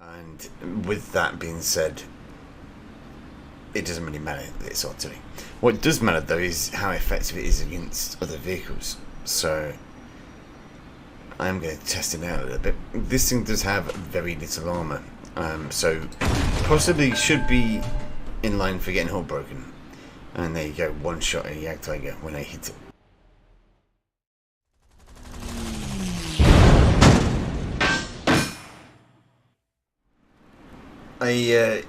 And with that being said, it doesn't really matter that it's artillery. What does matter though is how effective it is against other vehicles. So I'm going to test it out a little bit. This thing does have very little armour, so possibly should be in line for getting hull broken. And there you go, one shot at a Jagdtiger when I hit it. I,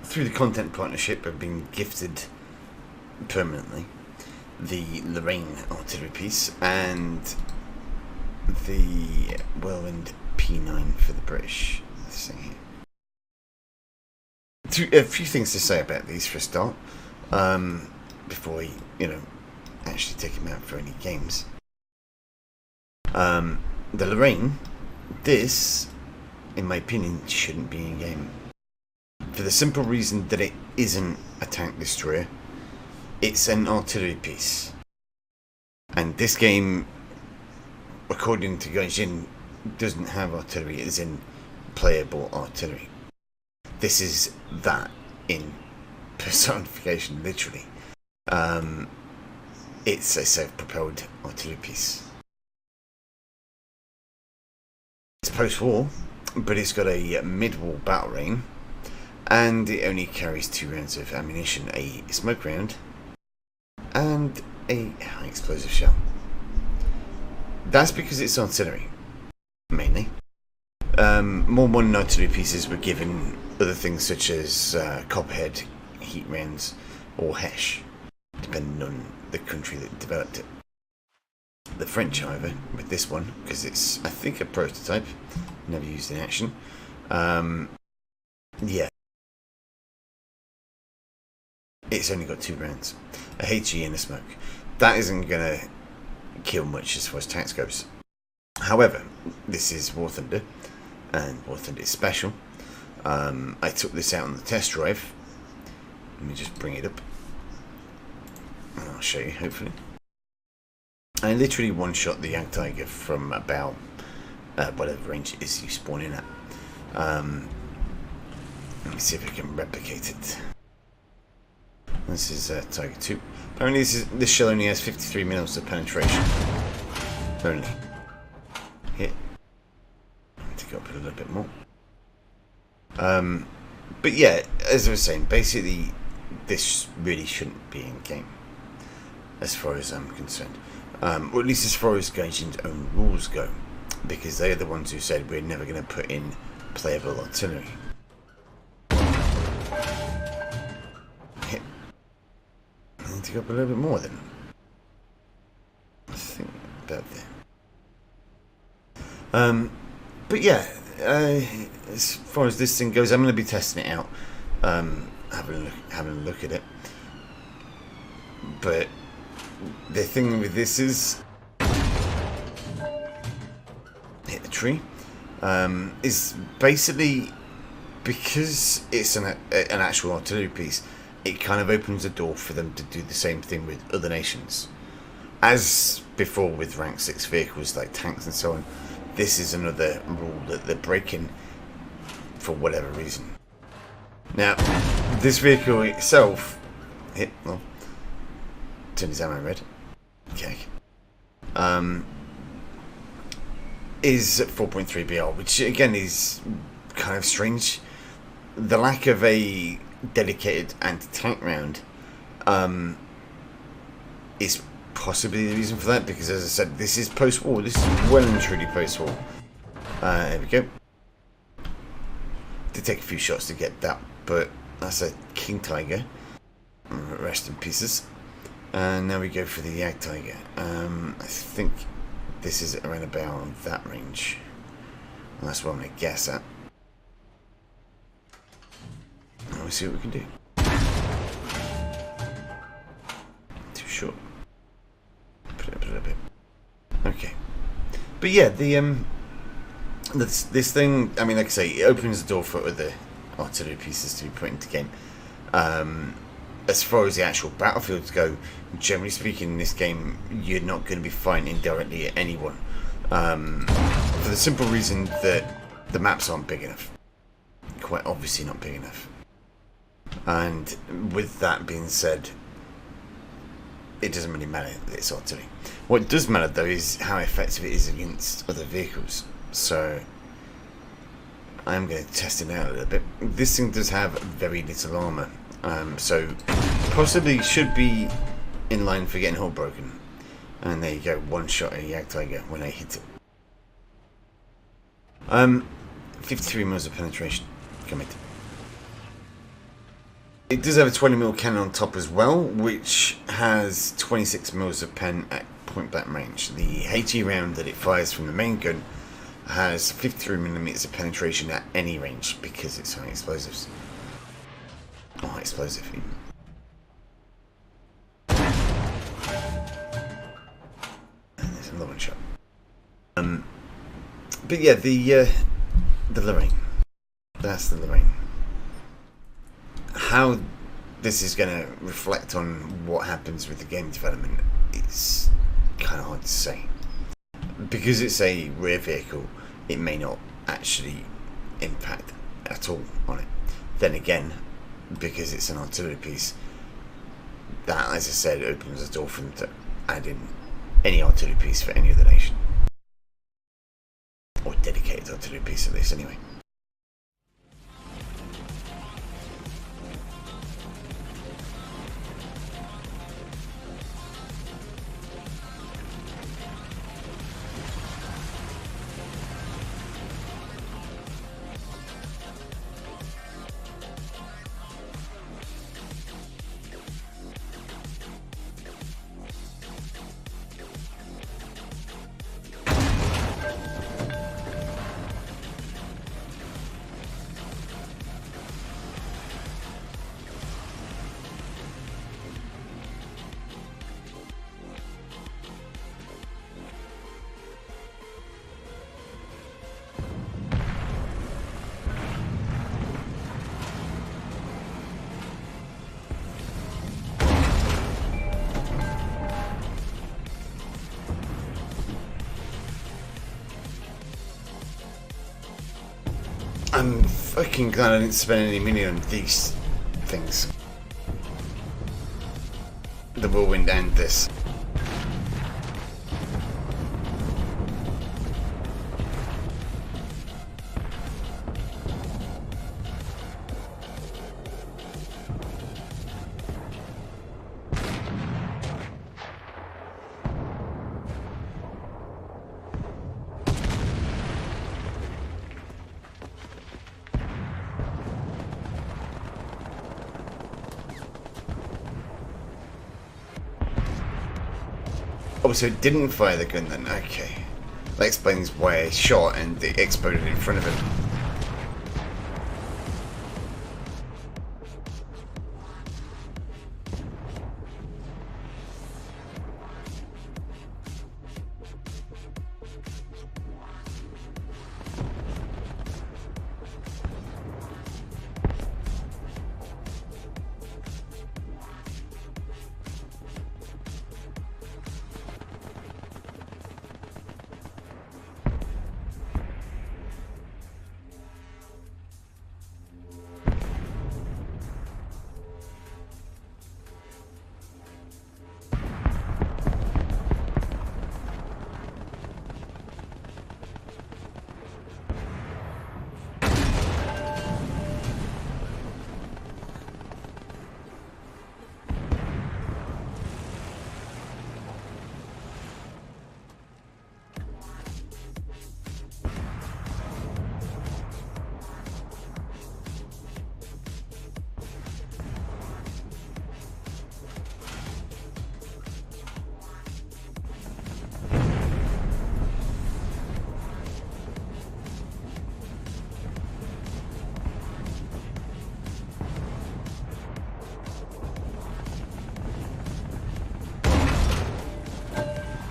through the content partnership, have been gifted permanently the Lorraine artillery piece and the Whirlwind P.9 for the British. This thing here. A few things to say about these for a start, before we, actually take them out for any games. The Lorraine, this, in my opinion, shouldn't be in game. For the simple reason that it isn't a tank destroyer, it's an artillery piece. And this game, according to Gaijin, doesn't have artillery, as in playable artillery. This is that in personification, literally. It's a self-propelled artillery piece. It's post-war, but it's got a mid-war battle rain, and it only carries 2 rounds of ammunition, a smoke round and a high explosive shell. That's because it's artillery, mainly. More modern artillery pieces were given other things such as copperhead, heat rounds, or hesh, depending on the country that developed it. The French, however, with this one, because it's, I think, a prototype, never used in action, yeah, it's only got 2 rounds, a HE and a smoke. That isn't going to kill much as far as tanks goes. However, this is War Thunder, and War Thunder is special. I took this out on the test drive. Let me just bring it up, and I'll show you, hopefully. I literally one-shot the Jagdtiger from about whatever range it is you spawn in at. Let me see if I can replicate it. This is Tiger 2. Apparently this shell only has 53 mils of penetration. Only. Hit. To go up a little bit more. But yeah, as I was saying, basically this really shouldn't be in game, as far as I'm concerned. Or at least as far as Gaijin's own rules go, because they are the ones who said we're never going to put in playable artillery. Hit. I need to go up a little bit more then. I think about there. But yeah, as far as this thing goes, I'm going to be testing it out, having a look at it. But the thing with this is, hit the tree, is basically, because it's an actual artillery piece, it kind of opens the door for them to do the same thing with other nations. As before with rank 6 vehicles like tanks and so on, this is another rule that they're breaking for whatever reason. Now, this vehicle itself, well, turn his ammo red. Okay. Is 4.3 BR, which again is kind of strange. The lack of a dedicated anti-tank round is possibly the reason for that, because as I said, this is post-war. This is well and truly post-war. There we go. Did take a few shots to get that, but that's a King Tiger. Rest in pieces. And now we go for the Jagdtiger. I think this is around about that range. And that's what I'm going to guess at. And we'll see what we can do. Too short. Put it up a little bit. Okay. But yeah, this thing, I mean, like I say, it opens the door for other artillery pieces to be put into game. As far as the actual battlefields go, generally speaking, in this game, you're not going to be fighting directly at anyone. For the simple reason that the maps aren't big enough. quite obviously not big enough. And with that being said, it doesn't really matter that it's artillery. What does matter though is how effective it is against other vehicles. So I'm going to test it out a little bit. This thing does have very little armour, so possibly should be in line for getting hull broken. And there you go, one shot at a Jagdtiger when I hit it. 53 mils of penetration. Commit. It does have a 20mm cannon on top as well, which has 26 mils of pen at point blank range. The HE round that it fires from the main gun has 53mm of penetration at any range because it's high explosives. Oh, high explosive even. And there's another one shot. But yeah, the Lorraine. That's the Lorraine. How this is going to reflect on what happens with the game development is kind of hard to say. Because it's a rear vehicle, it may not actually impact at all on it. Then again, because it's an artillery piece, that, as I said, opens the door for them to add in any artillery piece for any other nation. Or dedicated artillery piece at least, anyway. I'm fucking glad I didn't spend any money on these things. The Whirlwind and this. Oh, so it didn't fire the gun then? Okay. That explains why I shot and it exploded in front of him.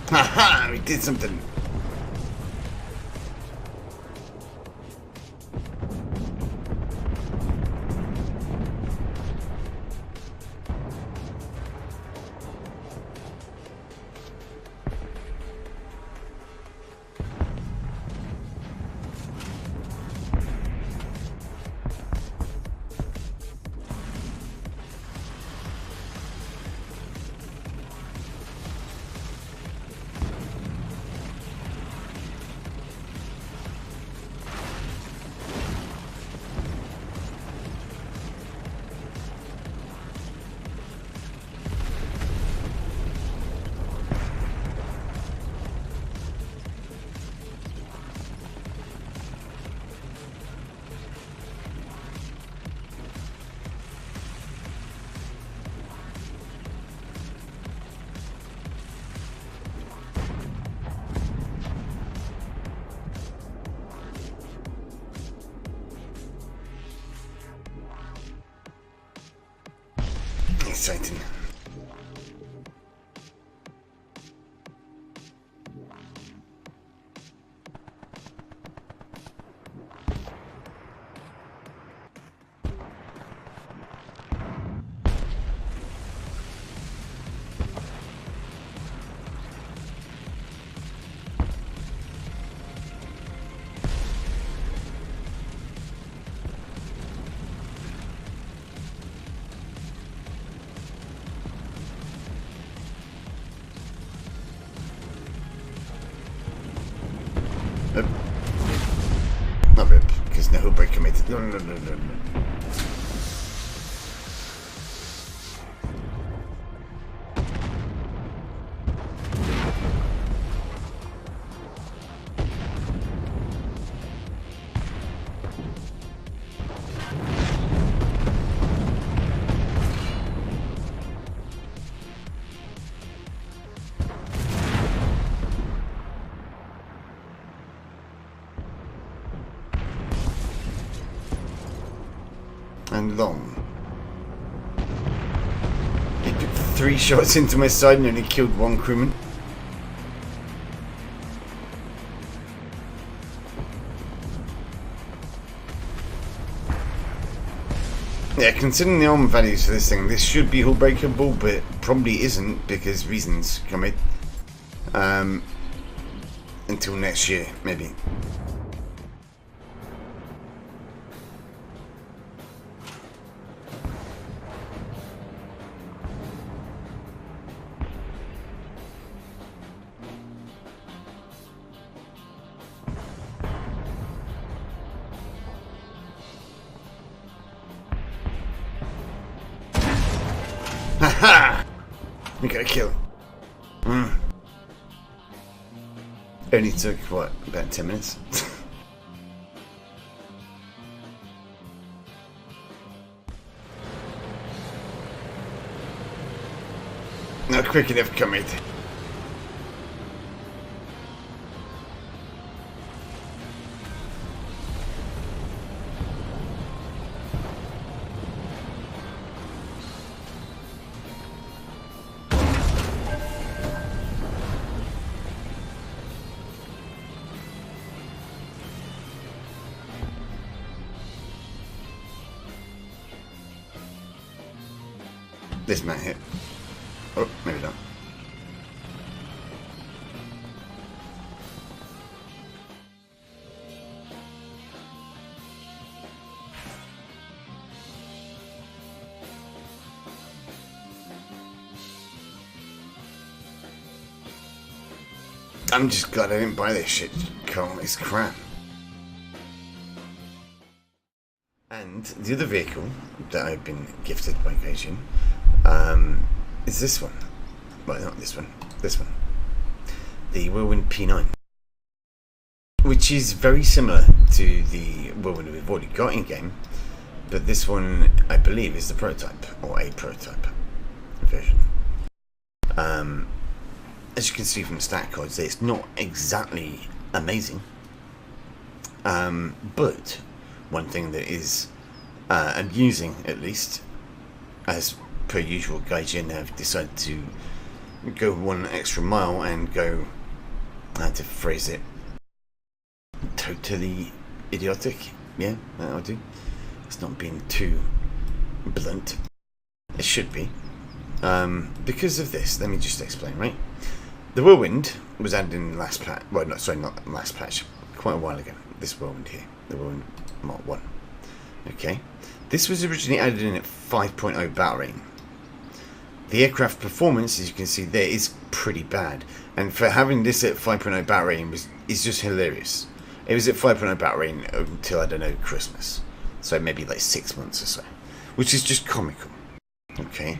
Haha! We did something! exciting. Not rip, because no break committed. No. And long. He took 3 shots into my side and only killed 1 crewman. Yeah, considering the armor values for this thing, this should be hull breakable, but probably isn't because reasons come in. Until next year, maybe. Haha! We got a kill. Only took, what, about 10 minutes? Not quick enough, commit. This might hit. Oh, maybe not. I'm just glad I didn't buy this shit, Carl. It's crap. And the other vehicle that I've been gifted by Gaijin is this one. Well, not this one. This one. The Whirlwind P.9. Which is very similar to the Whirlwind we've already got in game. But this one, I believe, is the prototype. Or a prototype version. As you can see from the stat codes, it's not exactly amazing. But one thing that is amusing, at least, as per usual, Gaijin have decided to go 1 extra mile and go, how to phrase it, totally idiotic. Yeah, that'll do. It's not being too blunt. It should be. Because of this, let me just explain, right? The Whirlwind was added in the last patch. Well, not last patch, quite a while ago. This Whirlwind here, the Whirlwind Mark 1. Okay, this was originally added in at 5.0 battle rating. The aircraft performance, as you can see there, is pretty bad, and for having this at 5.0 battle rating is just hilarious. It was at 5.0 battle rating until, I don't know, Christmas, so maybe like 6 months or so, which is just comical. Okay,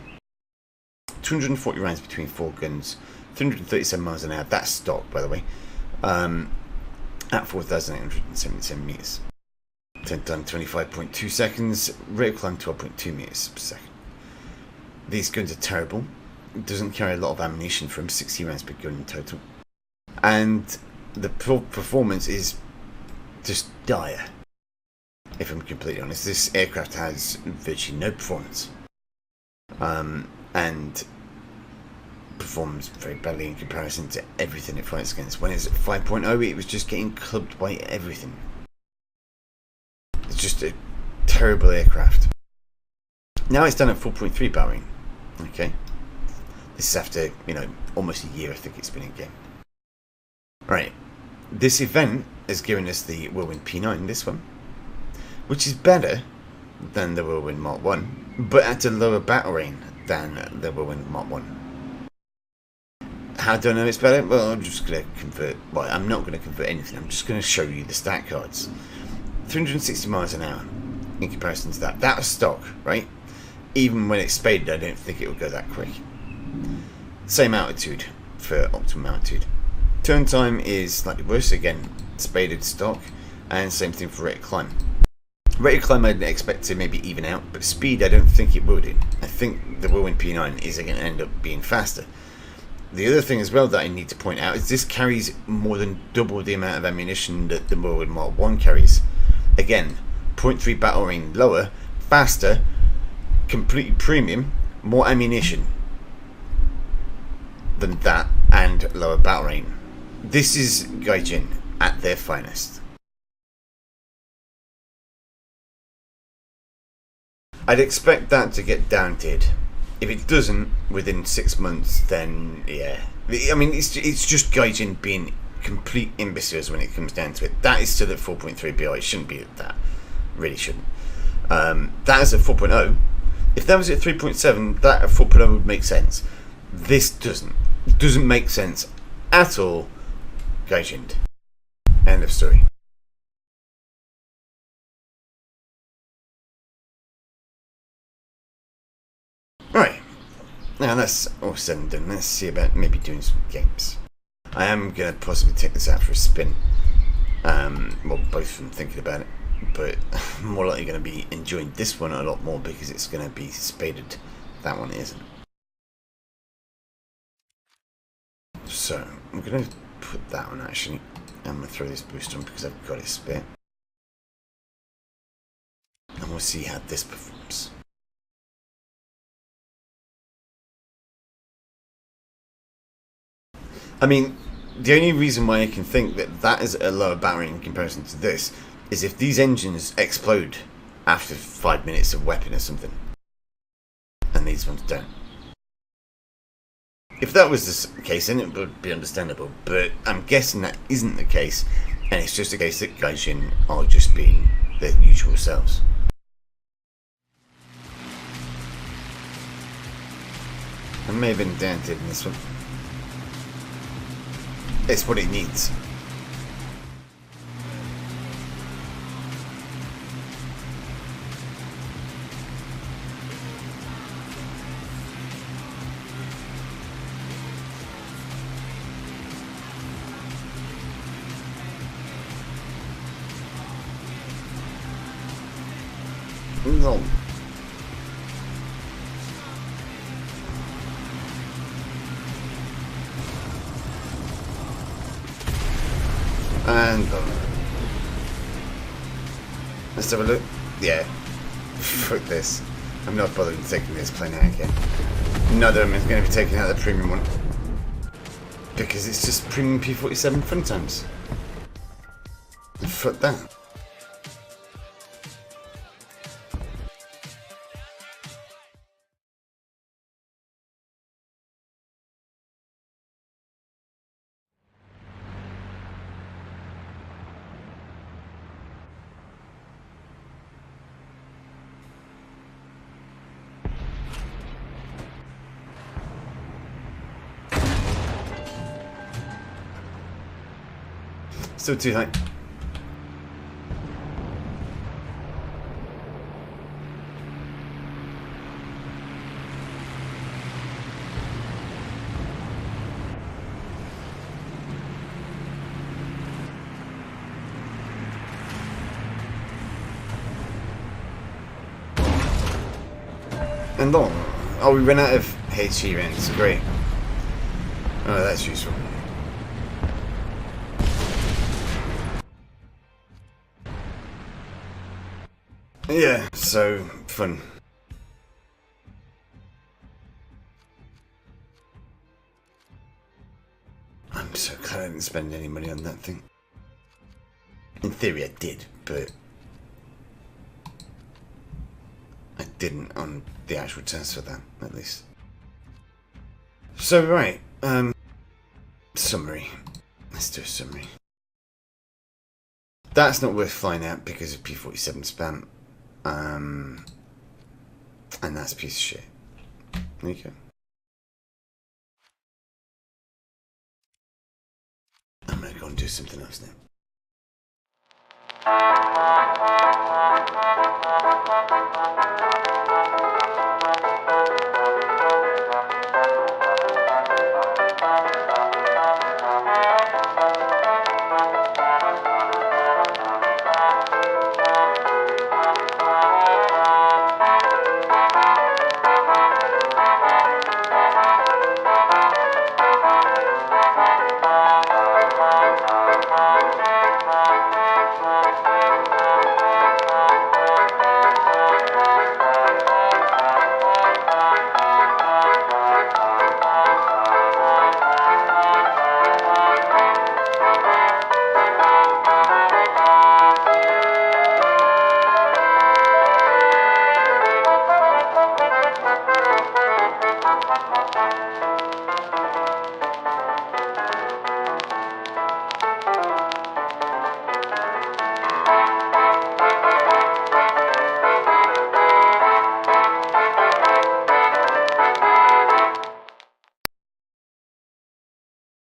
240 rounds between 4 guns, 337 miles an hour. That's stock, by the way. At 4,877 meters. 10 times 25.2 seconds. Rate of climb 12.2 meters per second. These guns are terrible. It doesn't carry a lot of ammunition from 60 rounds per gun in total. And the performance is just dire. If I'm completely honest, this aircraft has virtually no performance. and performs very badly in comparison to everything it fights against. When it's at 5.0, it was just getting clubbed by everything. It's just a terrible aircraft. Now it's done at 4.3 battle rating. Okay. This is after, almost a year I think it's been in game. Right. This event has given us the Whirlwind P.9, this one, which is better than the Whirlwind Mark 1, but at a lower battle rating than the Whirlwind Mark 1. How do I know it's better? Well, I'm just going to convert... Well, I'm not going to convert anything. I'm just going to show you the stat cards. 360 miles an hour in comparison to that. That was stock, right? Even when it's spaded, I don't think it will go that quick. Same altitude for optimum altitude. Turn time is slightly worse. Again, spaded stock. And same thing for rate of climb. Rate of climb I'd expect to maybe even out, but speed I don't think it will do. I think the Whirlwind P9 is going to end up being faster. The other thing as well that I need to point out is this carries more than double the amount of ammunition that the Whirlwind Mark 1 carries. Again, 0.3 battle rating lower, faster, completely premium, more ammunition than that, and lower battle rating. This is Gaijin at their finest. I'd expect that to get down-tiered. If it doesn't within 6 months, then yeah. I mean, it's just Gaijin being complete imbeciles when it comes down to it. That is still at 4.3 BI. It shouldn't be at that. Really shouldn't. That is at 4.0. If that was at 3.7, that at 4.0 would make sense. This doesn't. It doesn't make sense at all. Gaijin. End of story. Right, now that's all said and done. Let's see about maybe doing some games. I am going to possibly take this out for a spin. Well, both from thinking about it, but I'm more likely going to be enjoying this one a lot more because it's going to be spaded. That one isn't. So, I'm going to put that on actually. I'm going to throw this boost on because I've got it spare. And we'll see how this performs. I mean, the only reason why I can think that that is a lower battery in comparison to this is if these engines explode after 5 minutes of weapon or something. And these ones don't. If that was the case, then it would be understandable. But I'm guessing that isn't the case. And it's just a case that Gaijin are just being their usual selves. I may have been dented in this one. It's what it needs. No. And let's have a look. Yeah. Fuck this. I'm not bothering taking this plane out again. Another one is going to be taken out of the premium one. Because it's just premium P47 fun times. Fuck that. Still too high. And long. Oh, we ran out of HE rounds. Great. Oh, that's useful. Yeah, so fun. didn't spend any money on that thing. In theory I did, but I didn't on the actual test for that, at least. So, right, summary. Let's do a summary. That's not worth flying out because of P-47 spam. And that's a piece of shit. There you go. I'm gonna go and do something else now.